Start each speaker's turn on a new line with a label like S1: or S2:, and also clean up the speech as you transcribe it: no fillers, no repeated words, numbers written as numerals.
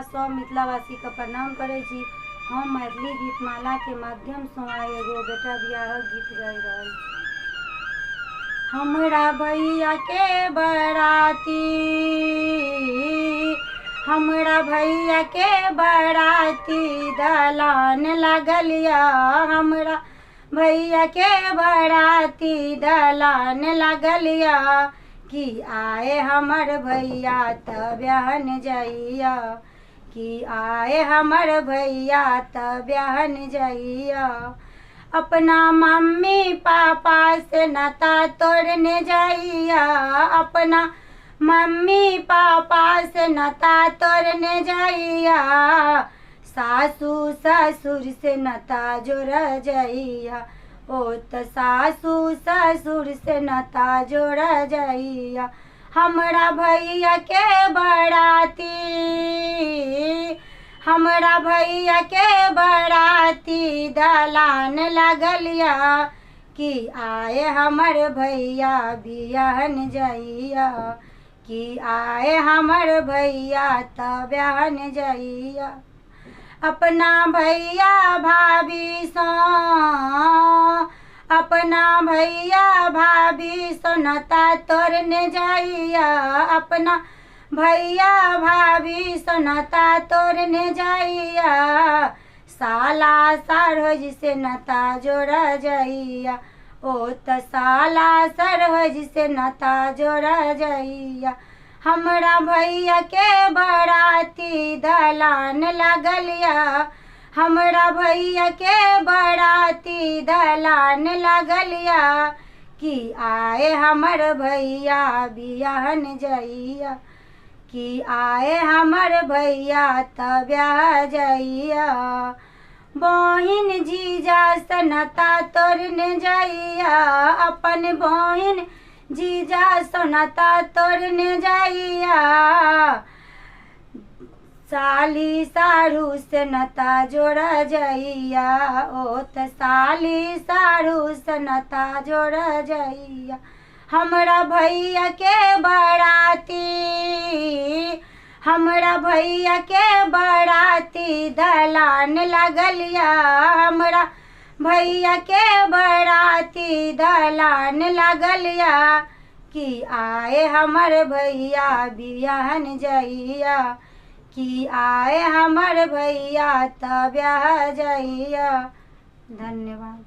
S1: सब मिथिलावासी के प्रणाम करे छी। हम मैथिली गीतमाला के माध्यम से एगो बेटा बियाह गीत गाय रहल छी। हमरा भैया के बराती, हमरा भैया के बराती दलान लगल या, हमरा भैया के बराती दलान लगल या, कि आए हमर भैया त ब्याहन जइया, कि आए हमर भैया त ब्याहन जइया। अपना मम्मी पापा से नाता तोड़ने जाइया, अपना मम्मी पापा से नाता तोड़ने जाइया, सासू ससुर से नाता जोड़ जाइया, ओ त सासू ससुर से नाता जोड़ जाइया। हमरा भैया के बराती, हमरा भैया के बराती दलान लगल या, कि आए हमर भैया बियाहन जइया, कि आए हमर भैया त ब्याहन जइया। अपना भैया भाभी सो, अपना भैया भाभी सो नाता तोड़ने जाइया, अपना भैया भाभी सो नाता तोड़ने जाइया, साला सरहज से नाता जोड़ जाइया, ओ त साला सरहज से नाता जोड़ जाइया। हमरा भैया के बराती दलान लगल या, हमरा भैया के बराती दलान लगल या, कि आए हमर भैया बियाहन जइया, कि आए हमर भैया त ब्याह जइया। बहिन जीजा से नाता तोड़ने जाइया, अपन बहिन जीजा से नाता तोड़ने जाइया, साली साढ़ू से नाता जोड़ जाइया, ओ त साली साढ़ू से नाता जोड़ जाइया। हमरा भैया के बराती, हमरा भैया के बराती दलान लगल या, हमरा भैया के बराती दलान लगल या, कि आए हमर भैया बियाहन जइया, कि आए हमर भैया त ब्याह जइया। धन्यवाद।